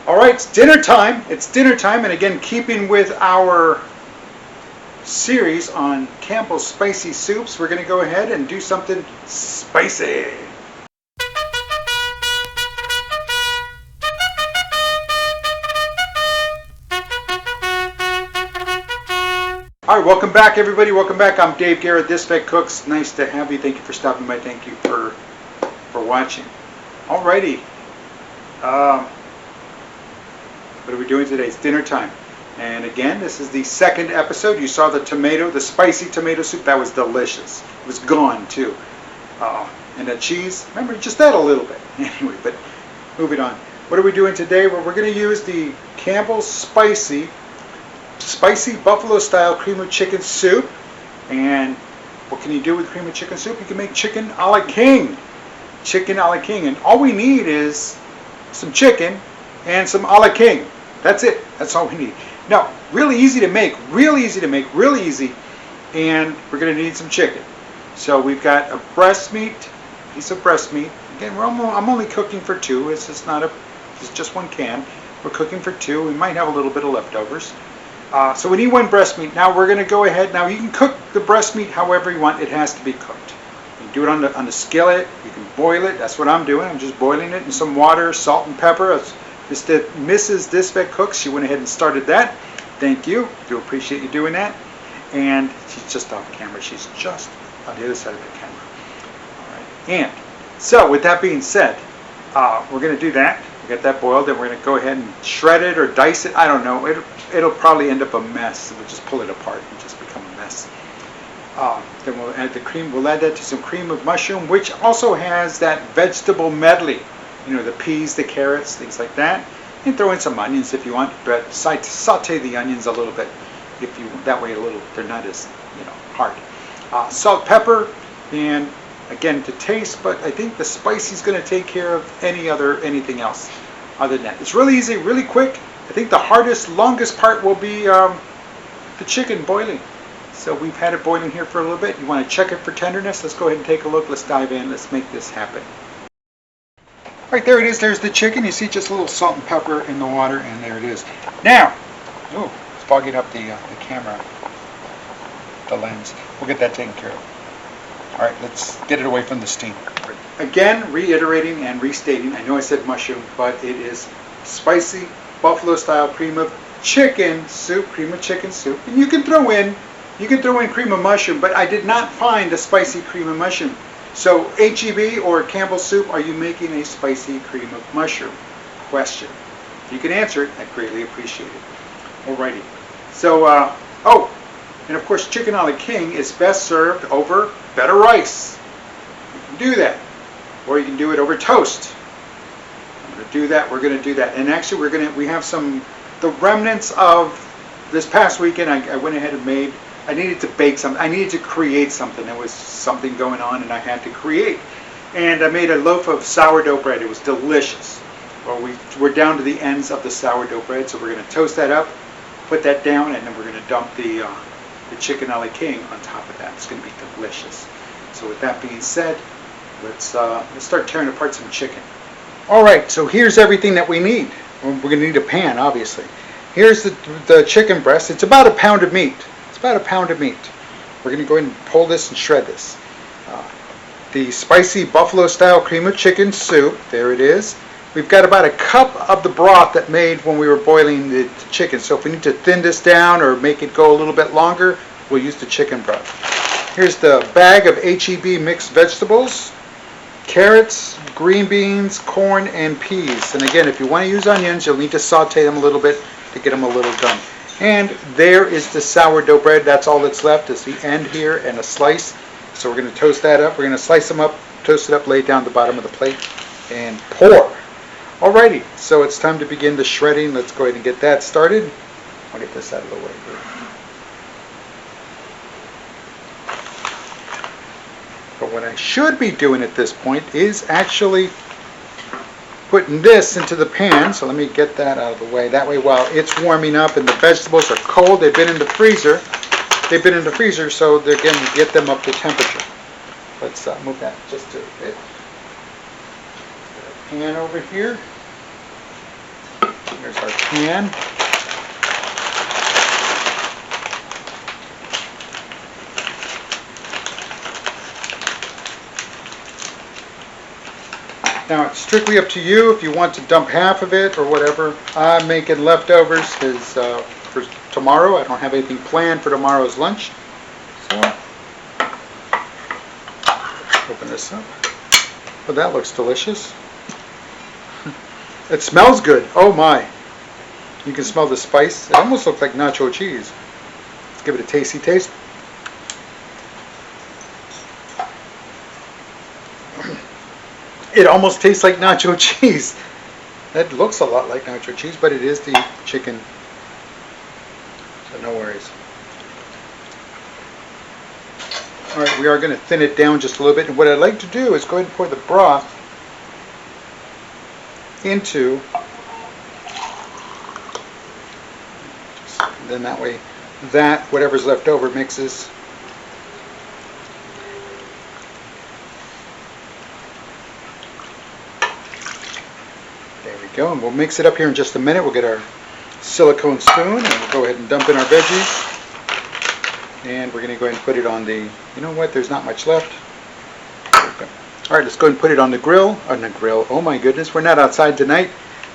All right, it's dinner time. It's dinner time, and again, keeping with our series on Campbell's spicy soups, we're going to go ahead and do something spicy. All right, welcome back, everybody. Welcome back. I'm Dave Garrett, This Vet Cooks. Nice to have you. Thank you for stopping by. Thank you for watching. All righty. What are we doing today? It's dinner time. And again, this is the second episode. You saw the spicy tomato soup. That was delicious. It was gone too. And the cheese, remember, just that a little bit. Anyway, but moving on. What are we doing today? Well, we're going to use the Campbell's spicy buffalo style cream of chicken soup. And what can you do with cream of chicken soup? You can make chicken a la king. Chicken a la king. And all we need is some chicken and some a la king. That's it. That's all we need. Now, really easy to make, really easy. And we're going to need some chicken. So we've got a piece of breast meat. Again, I'm only cooking for two. It's just one can. We're cooking for two. We might have a little bit of leftovers. So we need one breast meat. Now we're going to go ahead. Now you can cook the breast meat however you want. It has to be cooked. You can do it on the skillet. You can boil it. That's what I'm doing. I'm just boiling it in some water, salt and pepper. Just that Mrs. This Vet Cooks, she went ahead and started that. Thank you. Do appreciate you doing that. And she's just off camera. She's just on the other side of the camera. All right. And so with that being said, we're going to do that. We got that boiled, and we're going to go ahead and shred it or dice it. I don't know. It'll probably end up a mess. We'll just pull it apart and just become a mess. Then we'll add the cream. We'll add that to some cream of mushroom, which also has that vegetable medley. You know, the peas, the carrots, things like that. And throw in some onions if you want, but saute the onions a little bit. That way they're not as hard. Salt, pepper, and again to taste. But I think the spicy is going to take care of anything else other than that. It's really easy, really quick. I think the longest part will be the chicken boiling. So we've had it boiling here for a little bit. You want to check it for tenderness? Let's go ahead and take a look. Let's dive in. Let's make this happen. Right, there it is. There's the chicken. You see just a little salt and pepper in the water, and there it is. Now, it's fogging up the camera, the lens. We'll get that taken care of. All right, let's get it away from the steam. Again, reiterating and restating, I know I said mushroom, but it is spicy buffalo style cream of chicken soup, and you can throw in cream of mushroom, but I did not find a spicy cream of mushroom. So HEB or Campbell's soup, are you making a spicy cream of mushroom? Question. If you can answer it, I'd greatly appreciate it. Alrighty. So, and of course chicken a la king is best served over better rice. You can do that. Or you can do it over toast. I'm going to do that. We're going to do that. And actually we have the remnants of this past weekend. I went ahead and I needed to bake something. I needed to create something. There was something going on and I had to create. And I made a loaf of sourdough bread. It was delicious. Well, we're down to the ends of the sourdough bread, so we're going to toast that up, put that down, and then we're going to dump the chicken a la king on top of that. It's going to be delicious. So with that being said, let's start tearing apart some chicken. All right, so here's everything that we need. We're going to need a pan, obviously. Here's the chicken breast. It's about a pound of meat. We're going to go ahead and pull this and shred this. The spicy buffalo style cream of chicken soup, there it is. We've got about a cup of the broth that made when we were boiling the chicken. So if we need to thin this down or make it go a little bit longer, we'll use the chicken broth. Here's the bag of HEB mixed vegetables, carrots, green beans, corn, and peas. And again, if you want to use onions, you'll need to saute them a little bit to get them a little done. And there is the sourdough bread. That's all that's left is the end here and a slice. So we're going to toast that up. We're going to slice them up, toast it up, lay it down the bottom of the plate, and pour. Alrighty, so it's time to begin the shredding. Let's go ahead and get that started. I'll get this out of the way here. But what I should be doing at this point is actually putting this into the pan. So let me get that out of the way. That way while it's warming up and the vegetables are cold, they've been in the freezer, so they're going to get them up to temperature. Let's move that just a bit. Pan over here. There's our pan. Now it's strictly up to you if you want to dump half of it or whatever. I'm making leftovers because for tomorrow I don't have anything planned for tomorrow's lunch. So open this up. Oh, that looks delicious. It smells good. Oh my. You can smell the spice. It almost looks like nacho cheese. Let's give it a tasty taste. It almost tastes like nacho cheese. That looks a lot like nacho cheese, but it is the chicken. So no worries. Alright, we are going to thin it down just a little bit. And what I'd like to do is go ahead and pour the broth into, then that way whatever's left over mixes. There we go, and we'll mix it up here in just a minute. We'll get our silicone spoon and we'll go ahead and dump in our veggies. And we're going to go ahead and put it on the, you know what, there's not much left. Alright, let's go ahead and put it on the grill. Oh my goodness, we're not outside tonight.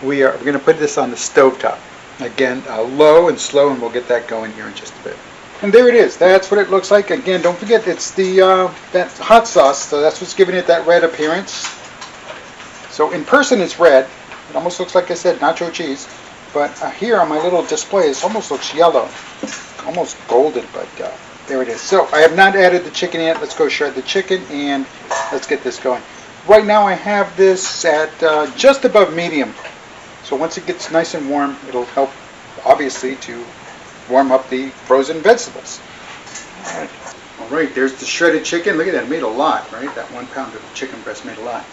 We're going to put this on the stovetop. Again, low and slow, and we'll get that going here in just a bit. And there it is. That's what it looks like. Again, don't forget it's the that hot sauce, so that's what's giving it that red appearance. So in person it's red. It almost looks like I said nacho cheese. But here on my little display it almost looks yellow. Almost golden, but there it is. So I have not added the chicken yet. Let's go shred the chicken and let's get this going. Right now I have this at just above medium. So once it gets nice and warm, it'll help obviously to warm up the frozen vegetables. All right, there's the shredded chicken. Look at that, it made a lot, right? That 1 pound of chicken breast made a lot.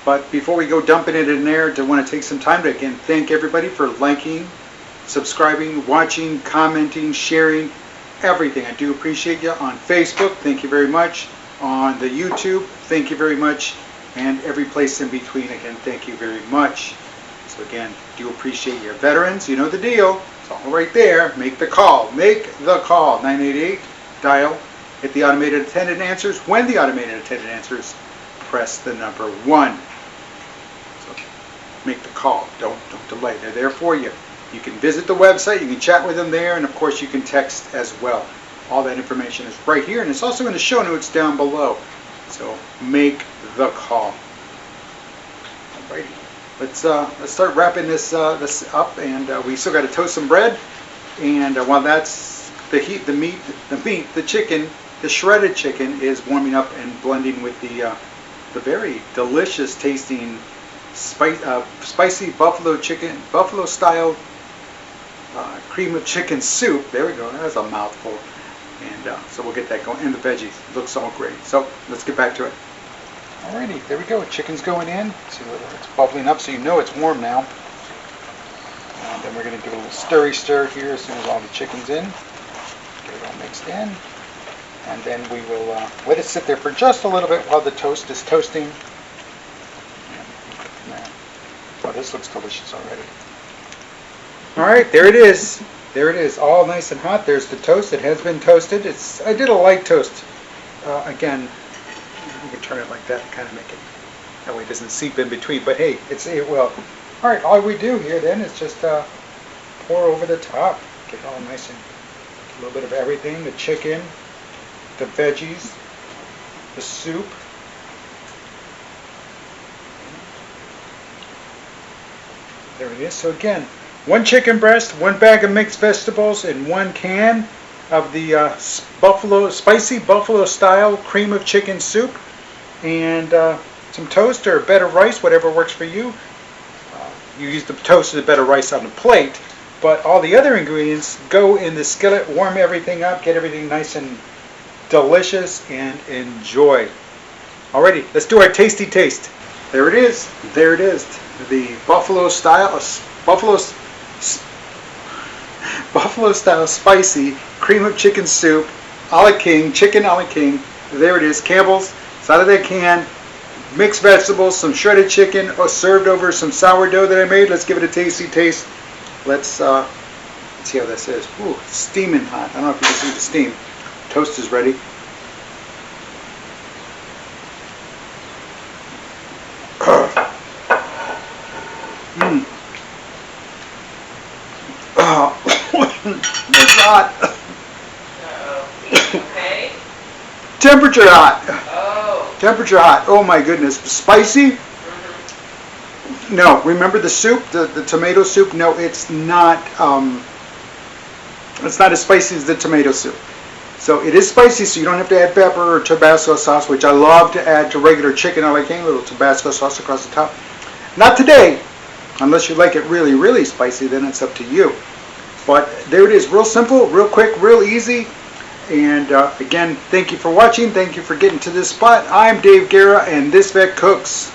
But before we go dumping it in there, I want to take some time to again thank everybody for liking, subscribing, watching, commenting, sharing, everything. I do appreciate you on Facebook. Thank you very much. On the YouTube, thank you very much. And every place in between, again, thank you very much. So again, do appreciate your veterans. You know the deal. It's all right there. Make the call. Make the call. 988, dial, hit the automated attendant answers. When the automated attendant answers, press the number 1. So make the call. Don't delay. They're there for you. You can visit the website, you can chat with them there, and of course you can text as well. All that information is right here, and it's also in the show notes down below. So make the call. Alrighty, let's start wrapping this up, and we still got to toast some bread. And while that's the chicken, the shredded chicken is warming up and blending with the very delicious tasting spicy buffalo style cream of chicken soup. There we go. That's a mouthful. And so we'll get that going. And the veggies. It looks all great. So let's get back to it. Alrighty, there we go. Chicken's going in. See, it's bubbling up, so you know it's warm now. And then we're going to give it a little stir here as soon as all the chicken's in. Get it all mixed in. And then we will let it sit there for just a little bit while the toast is toasting. Oh, this looks delicious already. Alright, there it is. There it is, all nice and hot. There's the toast. It has been toasted. I did a light toast. Again, you can turn it like that and kind of make it, that way it doesn't seep in between. But hey, it will. Alright, all we do here then is just pour over the top. Get it all nice and a little bit of everything. The chicken, the veggies, the soup. There it is. So again, 1 chicken breast, 1 bag of mixed vegetables, and 1 can of the spicy buffalo style cream of chicken soup, and some toast or a bed of rice, whatever works for you. You use the toast or the bed of rice on the plate, but all the other ingredients go in the skillet, warm everything up, get everything nice and delicious, and enjoy. Alrighty, let's do our tasty taste. There it is. There it is. The buffalo style spicy cream of chicken soup, a la king, chicken a la king. There it is, Campbell's. It's out of that can. Mixed vegetables, some shredded chicken, served over some sourdough that I made. Let's give it a tasty taste. let's see how this is. Ooh, steaming hot. I don't know if you can see the steam. Toast is ready. Oh, it's hot. Okay. Temperature hot. Oh. Temperature hot. Oh my goodness. Spicy? No. Remember the soup, the tomato soup? No, it's not. It's not as spicy as the tomato soup. So it is spicy, so you don't have to add pepper or Tabasco sauce, which I love to add to regular chicken. I like a little Tabasco sauce across the top. Not today, unless you like it really, really spicy. Then it's up to you. But there it is, real simple, real quick, real easy. And again, thank you for watching. Thank you for getting to this spot. I'm Dave Guerra, and This Vet Cooks.